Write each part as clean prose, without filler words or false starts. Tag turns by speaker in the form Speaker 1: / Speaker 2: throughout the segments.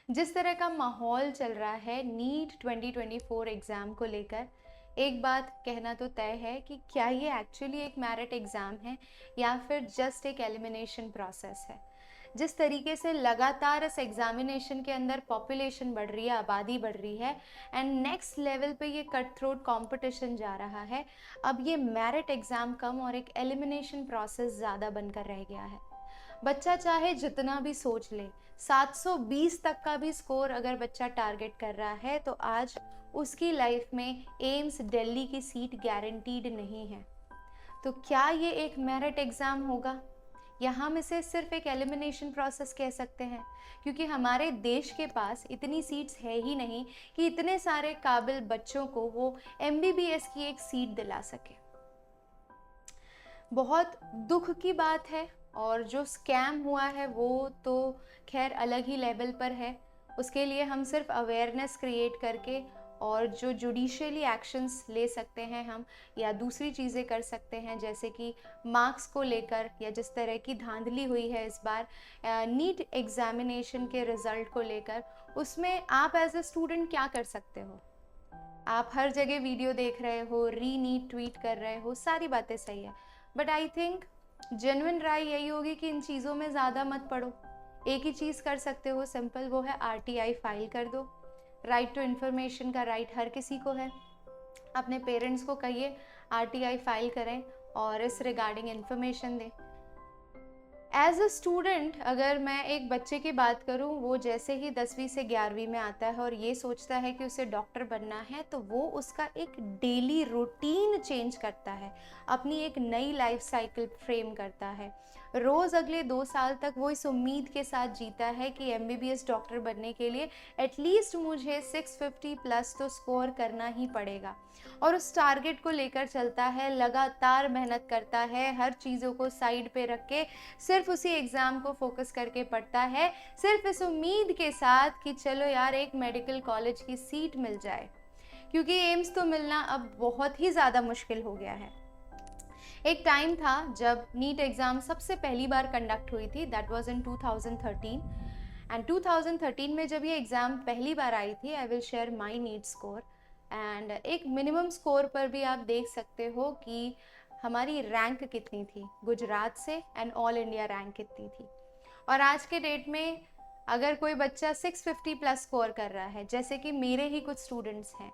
Speaker 1: जिस तरह का माहौल चल रहा है नीट 2024 एग्ज़ाम को लेकर, एक बात कहना तो तय है कि क्या ये एक्चुअली एक मेरिट एग्ज़ाम है या फिर जस्ट एक एलिमिनेशन प्रोसेस है। जिस तरीके से लगातार इस एग्जामिनेशन के अंदर पॉपुलेशन बढ़ रही है, आबादी बढ़ रही है एंड नेक्स्ट लेवल पे ये कट थ्रोट कंपटीशन जा रहा है, अब ये मेरिट एग्ज़ाम कम और एक एलिमिनेशन प्रोसेस ज़्यादा बनकर रह गया है। बच्चा चाहे जितना भी सोच ले, 720 तक का भी स्कोर अगर बच्चा टारगेट कर रहा है तो आज उसकी लाइफ में एम्स दिल्ली की सीट गारंटीड नहीं है। तो क्या ये एक मेरिट एग्ज़ाम होगा या हम इसे सिर्फ एक एलिमिनेशन प्रोसेस कह सकते हैं, क्योंकि हमारे देश के पास इतनी सीट्स है ही नहीं कि इतने सारे काबिल बच्चों को वो एमबीबीएस की एक सीट दिला सके। बहुत दुख की बात है और जो स्कैम हुआ है वो तो खैर अलग ही लेवल पर है। उसके लिए हम सिर्फ अवेयरनेस क्रिएट करके और जो जुडिशियली एक्शंस ले सकते हैं हम, या दूसरी चीज़ें कर सकते हैं जैसे कि मार्क्स को लेकर, या जिस तरह की धांधली हुई है इस बार नीट एग्जामिनेशन के रिज़ल्ट को लेकर, उसमें आप एज ए स्टूडेंट क्या कर सकते हो। आप हर जगह वीडियो देख रहे हो, री नीट ट्वीट कर रहे हो, सारी बातें सही है, बट आई थिंक जेन्युइन राय यही होगी कि इन चीज़ों में ज़्यादा मत पड़ो। एक ही चीज़ कर सकते हो सिंपल, वो है आरटीआई फाइल कर दो। राइट टू इन्फॉर्मेशन का राइट हर किसी को है। अपने पेरेंट्स को कहिए आरटीआई फाइल करें और इस रिगार्डिंग इन्फॉर्मेशन दें। एज अ स्टूडेंट अगर मैं एक बच्चे की बात करूं, वो जैसे ही 10वीं से 11वीं में आता है और ये सोचता है कि उसे डॉक्टर बनना है, तो वो उसका एक डेली रूटीन चेंज करता है, अपनी एक नई लाइफ साइकिल फ्रेम करता है। रोज़ अगले 2 साल तक वो इस उम्मीद के साथ जीता है कि एमबीबीएस डॉक्टर बनने के लिए एटलीस्ट मुझे 650 प्लस तो स्कोर करना ही पड़ेगा, और उस टारगेट को लेकर चलता है, लगातार मेहनत करता है, हर चीज़ों को साइड पे रख के सिर्फ उसी एग्ज़ाम को फोकस करके पढ़ता है, सिर्फ इस उम्मीद के साथ कि चलो यार एक मेडिकल कॉलेज की सीट मिल जाए, क्योंकि एम्स तो मिलना अब बहुत ही ज़्यादा मुश्किल हो गया है। एक टाइम था जब नीट एग्ज़ाम सबसे पहली बार कंडक्ट हुई थी, दैट वाज इन 2013, एंड 2013 में जब ये एग्ज़ाम पहली बार आई थी, I will share my NEET score, and एक मिनिमम स्कोर पर भी आप देख सकते हो कि हमारी रैंक कितनी थी गुजरात से, एंड ऑल इंडिया रैंक कितनी थी। और आज के डेट में अगर कोई बच्चा 650 प्लस स्कोर कर रहा है, जैसे कि मेरे ही कुछ स्टूडेंट्स हैं,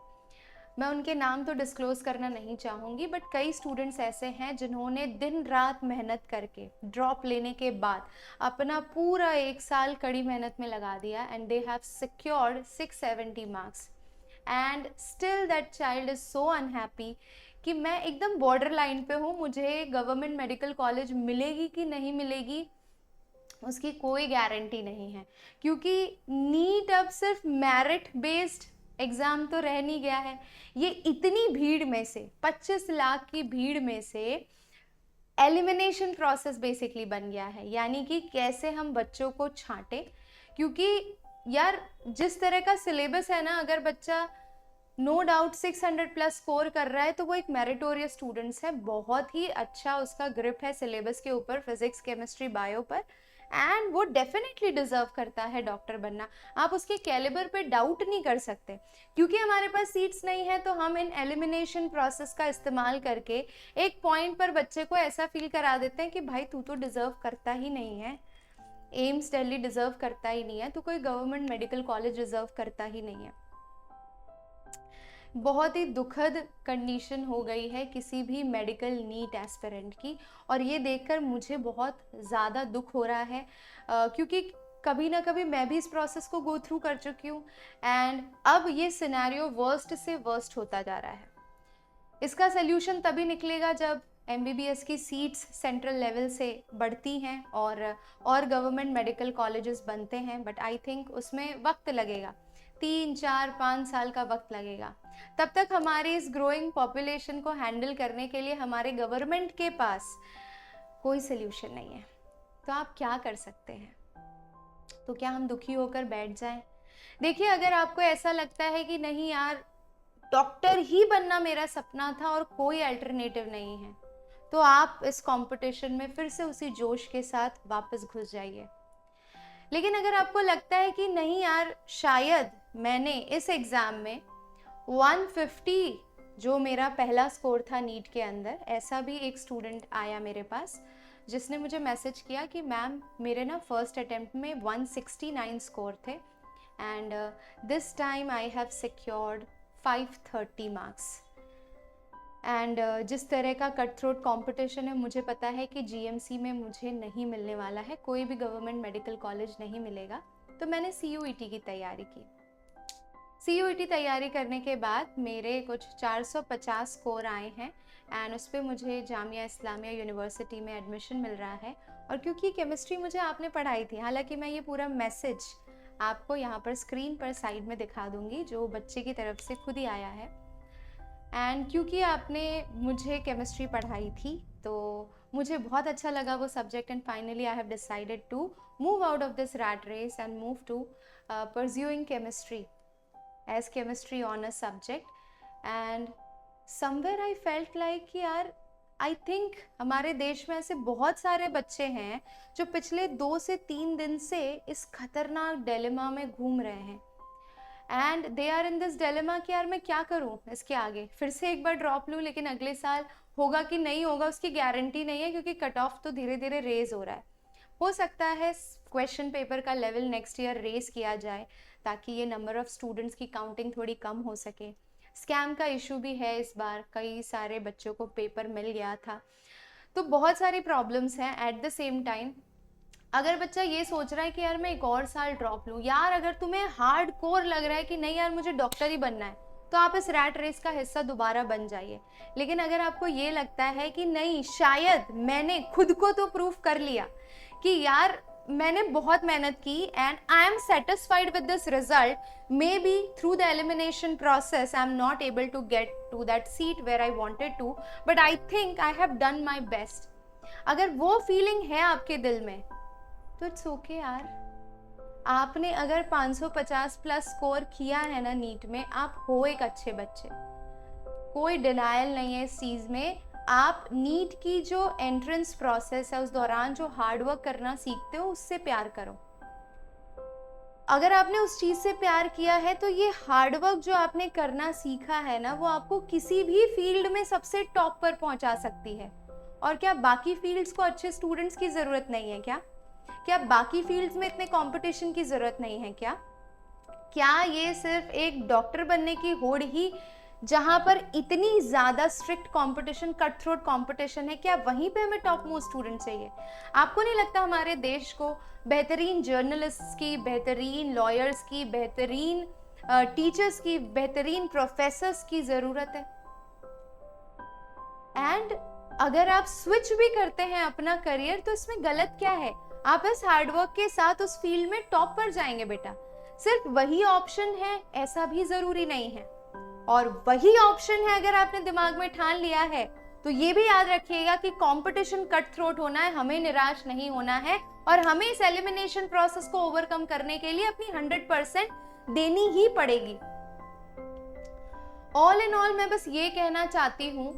Speaker 1: मैं उनके नाम तो डिस्क्लोज़ करना नहीं चाहूँगी, बट कई स्टूडेंट्स ऐसे हैं जिन्होंने दिन रात मेहनत करके ड्रॉप लेने के बाद अपना पूरा 1 साल कड़ी मेहनत में लगा दिया, and they have secured 670 marks, and still that child is so unhappy कि मैं एकदम बॉर्डर लाइन पे हूँ, मुझे गवर्नमेंट मेडिकल कॉलेज मिलेगी कि नहीं मिलेगी उसकी कोई गारंटी नहीं है, क्योंकि नीट अब सिर्फ मेरिट बेस्ड एग्ज़ाम तो रह नहीं गया है। ये इतनी भीड़ में से, 25 लाख की भीड़ में से एलिमिनेशन प्रोसेस बेसिकली बन गया है, यानी कि कैसे हम बच्चों को छांटें। क्योंकि यार जिस तरह का सिलेबस है ना, अगर बच्चा नो डाउट 600 प्लस स्कोर कर रहा है तो वो एक मेरिटोरियस स्टूडेंट्स है, बहुत ही अच्छा उसका ग्रिप है सिलेबस के ऊपर, फिजिक्स केमिस्ट्री बायो पर, एंड वो डेफिनेटली डिजर्व करता है डॉक्टर बनना। आप उसके कैलिबर पे डाउट नहीं कर सकते। क्योंकि हमारे पास सीट्स नहीं है तो हम इन एलिमिनेशन प्रोसेस का इस्तेमाल करके एक पॉइंट पर बच्चे को ऐसा फील करा देते हैं कि भाई तू तो डिजर्व करता ही नहीं है, एम्स दिल्ली डिजर्व करता ही नहीं है, तो कोई गवर्नमेंट मेडिकल कॉलेज डिजर्व करता ही नहीं है। बहुत ही दुखद कंडीशन हो गई है किसी भी मेडिकल नीट एस्पिरेंट की, और ये देखकर मुझे बहुत ज़्यादा दुख हो रहा है, क्योंकि कभी ना कभी मैं भी इस प्रोसेस को गो थ्रू कर चुकी हूँ, एंड अब ये सिनेरियो वर्स्ट से वर्स्ट होता जा रहा है। इसका सल्यूशन तभी निकलेगा जब एमबीबीएस की सीट्स सेंट्रल लेवल से बढ़ती हैं और गवर्नमेंट मेडिकल कॉलेजेस बनते हैं, बट आई थिंक उसमें वक्त लगेगा, 3 4 5 साल का वक्त लगेगा। तब तक हमारी इस ग्रोइंग पॉपुलेशन को हैंडल करने के लिए हमारे गवर्नमेंट के पास कोई सल्यूशन नहीं है। तो आप क्या कर सकते हैं? तो क्या हम दुखी होकर बैठ जाएं? देखिए, अगर आपको ऐसा लगता है कि नहीं यार डॉक्टर ही बनना मेरा सपना था और कोई अल्टरनेटिव नहीं है, तो आप इस कंपटीशन में फिर से उसी जोश के साथ वापस घुस जाइए। लेकिन अगर आपको लगता है कि नहीं यार, शायद मैंने इस एग्ज़ाम में 150 जो मेरा पहला स्कोर था नीट के अंदर, ऐसा भी एक स्टूडेंट आया मेरे पास जिसने मुझे मैसेज किया कि मैम मेरे ना फर्स्ट अटेम्प्ट में 169 स्कोर थे and this time I have secured 530 marks. And जिस तरह का कट थ्रोट कॉम्पिटिशन है, मुझे पता है कि जीएमसी में मुझे नहीं मिलने वाला है, कोई भी गवर्नमेंट मेडिकल कॉलेज नहीं मिलेगा। तो मैंने सीयूईटी की तैयारी की। सीयूईटी तैयारी करने के बाद मेरे कुछ 450 स्कोर आए हैं एंड उस पर मुझे जामिया इस्लामिया यूनिवर्सिटी में एडमिशन मिल रहा है। और क्योंकि केमिस्ट्री मुझे आपने पढ़ाई थी, हालांकि मैं ये पूरा मैसेज आपको यहाँ पर स्क्रीन पर साइड में दिखा दूँगी जो बच्चे की तरफ से खुद ही आया है। एंड क्योंकि आपने मुझे केमिस्ट्री पढ़ाई थी तो मुझे बहुत अच्छा लगा वो subject and finally I have decided to move out of this rat race and move to pursuing chemistry as chemistry honours subject. And somewhere I felt like कि यार आई थिंक हमारे देश में ऐसे बहुत सारे बच्चे हैं जो पिछले 2 से 3 दिन से इस खतरनाक डिलेमा में घूम रहे हैं and they are in this dilemma कि यार मैं क्या करूं इसके आगे, फिर से एक बार ड्रॉप लूं लेकिन अगले साल होगा कि नहीं होगा उसकी गारंटी नहीं है, क्योंकि कट ऑफ तो धीरे धीरे रेज हो रहा है। हो सकता है क्वेश्चन पेपर का लेवल नेक्स्ट ईयर रेज किया जाए ताकि ये नंबर ऑफ स्टूडेंट्स की काउंटिंग थोड़ी कम हो सके। स्कैम का इशू भी है इस बार, कई सारे बच्चों को पेपर मिल गया था, तो बहुत सारी प्रॉब्लम्स हैं। एट द सेम टाइम अगर बच्चा ये सोच रहा है कि यार मैं एक और साल ड्रॉप लूँ, यार अगर तुम्हें हार्ड कोर लग रहा है कि नहीं यार मुझे डॉक्टर ही बनना है, तो आप इस रैट रेस का हिस्सा दोबारा बन जाइए। लेकिन अगर आपको ये लगता है कि नहीं, शायद मैंने खुद को तो प्रूव कर लिया कि यार मैंने बहुत मेहनत की and I am satisfied with this result, maybe through the elimination process I am not able to get to that seat where I wanted to, but I think I have done my best. अगर वो feeling है आपके दिल में तो it's okay यार। आपने अगर 550 प्लस स्कोर किया है ना नीट में, आप हो एक अच्छे बच्चे, कोई डिनायल नहीं है इस चीज़ में। आप नीट की जो एंट्रेंस प्रोसेस है उस दौरान जो हार्डवर्क करना सीखते हो उससे प्यार करो। अगर आपने उस चीज़ से प्यार किया है तो ये हार्डवर्क जो आपने करना सीखा है ना, वो आपको किसी भी फील्ड में सबसे टॉप पर पहुंचा सकती है। और क्या बाकी फील्ड्स को अच्छे स्टूडेंट्स की ज़रूरत नहीं है क्या बाकी फील्ड्स में इतने कंपटीशन की ज़रूरत नहीं है क्या ये सिर्फ एक डॉक्टर बनने की होड़ ही जहाँ पर इतनी ज़्यादा strict competition, cut throat competition है, क्या वहीं पे हमें टॉप मोस्ट स्टूडेंट चाहिए? आपको नहीं लगता हमारे देश को बेहतरीन जर्नलिस्ट्स की, बेहतरीन लॉयर्स की, बेहतरीन टीचर्स की, बेहतरीन प्रोफेसर्स की ज़रूरत है? एंड अगर आप स्विच भी करते हैं अपना करियर तो इसमें गलत क्या है? आप इस हार्डवर्क के साथ उस फील्ड में टॉप पर जाएंगे बेटा। सिर्फ वही ऑप्शन है ऐसा भी जरूरी नहीं है, और वही ऑप्शन है अगर आपने दिमाग में ठान लिया है तो ये भी याद रखिएगा कि कंपटीशन कट थ्रोट होना है, हमें निराश नहीं होना है और हमें इस एलिमिनेशन प्रोसेस को ओवरकम करने के लिए अपनी 100% देनी ही पड़ेगी। ऑल इन ऑल मैं बस ये कहना चाहती हूँ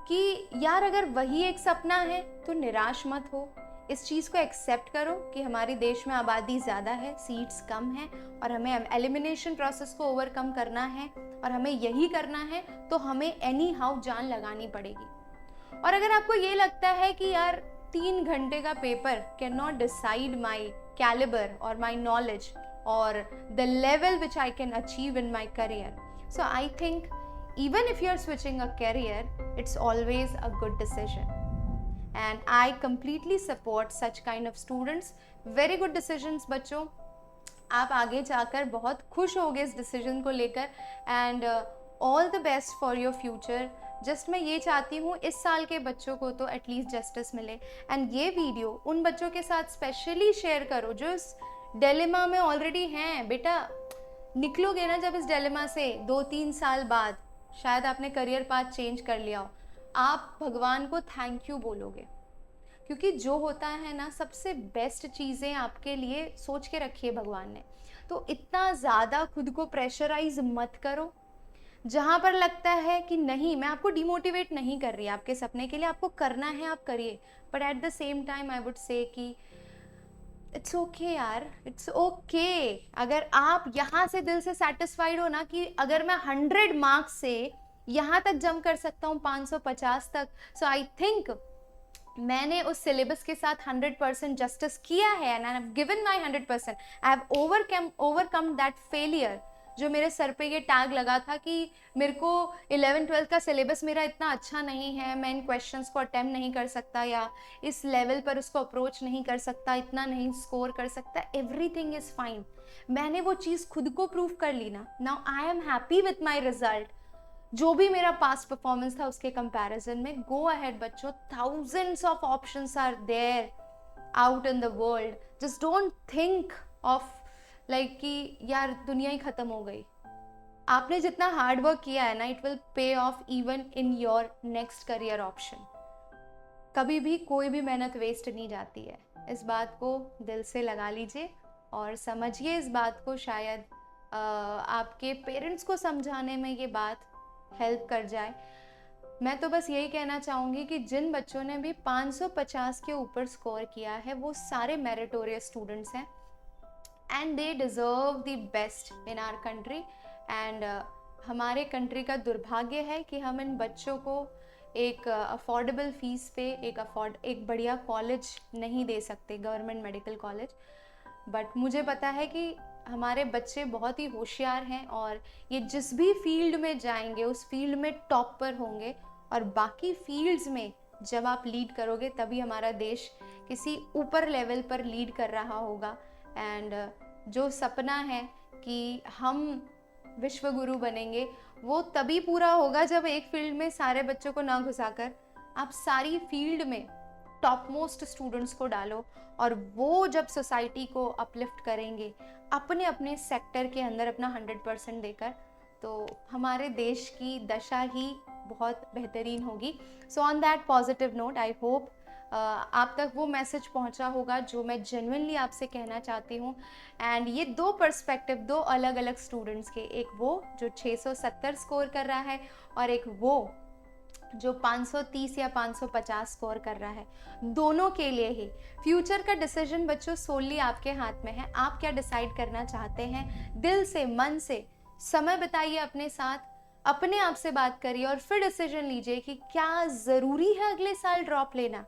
Speaker 1: कि यार अगर वही एक सपना है तो निराश मत हो, इस चीज़ को एक्सेप्ट करो कि हमारे देश में आबादी ज़्यादा है, सीट्स कम हैं और हमें एलिमिनेशन प्रोसेस को ओवरकम करना है और हमें यही करना है, तो हमें एनी हाउ जान लगानी पड़ेगी। और अगर आपको ये लगता है कि यार 3 घंटे का paper can not decide my calibre और माई नॉलेज और the level which I can achieve in my career, so I think even if you're switching a career, it's always a good decision and I completely support such kind of students. Very good decisions बच्चों, आप आगे जाकर बहुत खुश होगे इस decision को लेकर and all the best for your future. Just मैं ये चाहती हूँ इस साल के बच्चों को तो एटलीस्ट जस्टिस मिले एंड ये वीडियो उन बच्चों के साथ स्पेशली शेयर करो जो इस डिलेमा में ऑलरेडी हैं। बेटा निकलोगे ना जब इस डिलेमा से 2-3 साल बाद, शायद आपने करियर पाथ चेंज कर लिया हो, आप भगवान को थैंक यू बोलोगे, क्योंकि जो होता है ना सबसे बेस्ट चीज़ें आपके लिए सोच के रखी है भगवान ने। तो इतना ज़्यादा खुद को प्रेशराइज मत करो। जहाँ पर लगता है कि नहीं, मैं आपको डिमोटिवेट नहीं कर रही, आपके सपने के लिए आपको करना है आप करिए, but at the same time I would say कि इट्स ओके यार, इट्स ओके। अगर आप यहाँ से दिल से सेटिस्फाइड हो ना कि अगर मैं 100 मार्क्स से यहाँ तक जंप कर सकता हूँ 550 तक, सो आई थिंक मैंने उस सिलेबस के साथ 100% जस्टिस किया है and I have given my 100%। I have overcome that failure जो मेरे सर पे ये टैग लगा था कि मेरे को 11th-12th का सिलेबस मेरा इतना अच्छा नहीं है, मैं इन क्वेश्चंस को अटेम्प्ट नहीं कर सकता या इस लेवल पर उसको अप्रोच नहीं कर सकता, इतना नहीं स्कोर कर सकता। Everything is fine. मैंने वो चीज़ खुद को प्रूव कर ली ना। Now I am happy with my result. जो भी मेरा पास्ट परफॉर्मेंस था उसके कंपैरिजन में, गो अहेड बच्चों, thousands of options are there out in the world. Just don't think of like कि यार दुनिया ही खत्म हो गई। आपने जितना हार्ड वर्क किया है ना, it will pay of even in your next career option. कभी भी कोई भी मेहनत वेस्ट नहीं जाती है। इस बात को दिल से लगा लीजिए और समझिए इस बात को। शायद आपके पेरेंट्स को समझाने में ये बात हेल्प कर जाए। मैं तो बस यही कहना चाहूँगी कि जिन बच्चों ने भी 550 के ऊपर स्कोर किया है वो सारे मेरिटोरियस स्टूडेंट्स हैं and they deserve the best in our country. And हमारे कंट्री का दुर्भाग्य है कि हम इन बच्चों को एक अफोर्डेबल फीस पे एक बढ़िया कॉलेज नहीं दे सकते, गवर्नमेंट मेडिकल कॉलेज। बट मुझे पता है कि हमारे बच्चे बहुत ही होशियार हैं और ये जिस भी फील्ड में जाएंगे उस फील्ड में टॉप पर होंगे। और बाकी फील्ड्स में जब आप लीड करोगे तभी हमारा देश किसी ऊपर लेवल पर लीड कर रहा होगा। एंड जो सपना है कि हम विश्व गुरु बनेंगे वो तभी पूरा होगा जब एक फील्ड में सारे बच्चों को ना घुसाकर आप सारी फील्ड में टॉप मोस्ट स्टूडेंट्स को डालो। और वो जब सोसाइटी को अपलिफ्ट करेंगे अपने अपने सेक्टर के अंदर अपना 100% देकर, तो हमारे देश की दशा ही बहुत बेहतरीन होगी। सो on that positive note I hope आप तक वो मैसेज पहुंचा होगा जो मैं जेन्युइनली आपसे कहना चाहती हूँ। एंड ये दो पर्सपेक्टिव, दो अलग अलग स्टूडेंट्स के, एक वो जो 670 स्कोर कर रहा है और एक वो जो 530 या 550 स्कोर कर रहा है, दोनों के लिए ही फ्यूचर का डिसीजन बच्चों सोली आपके हाथ में है। आप क्या डिसाइड करना चाहते हैं, दिल से मन से समय बिताइए अपने साथ, अपने आप से बात करिए और फिर डिसीजन लीजिए कि क्या ज़रूरी है अगले साल ड्रॉप लेना।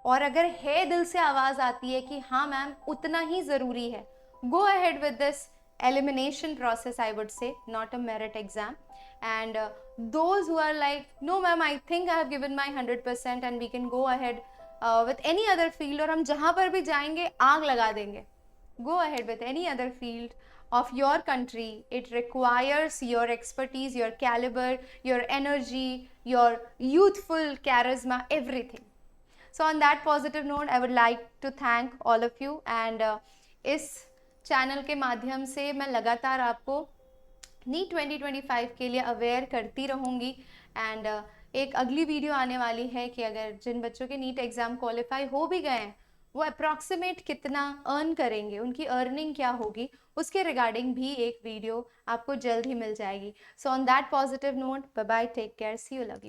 Speaker 1: और अगर है दिल से आवाज़ आती है कि हाँ मैम उतना ही ज़रूरी है, go ahead with this elimination process, I would say, not a merit exam. And those who are like, no ma'am, I think I have given my 100% and we can go ahead with any other field, और हम जहाँ पर भी जाएंगे आग लगा देंगे, go ahead with any other field of your country. It requires your expertise, your caliber, your energy, your youthful charisma, everything. So on that positive note, I would like to thank all of you and इस channel के माध्यम से मैं लगातार आपको NEET 2025 के लिए aware करती रहूँगी। एंड एक अगली वीडियो आने वाली है कि अगर जिन बच्चों के नीट एग्ज़ाम क्वालिफाई हो भी गए हैं वो अप्रॉक्सीमेट कितना अर्न करेंगे, उनकी अर्निंग क्या होगी, उसके रिगार्डिंग भी एक वीडियो आपको जल्द ही मिल जाएगी। So on that positive note, bye bye, take care, see you, love you.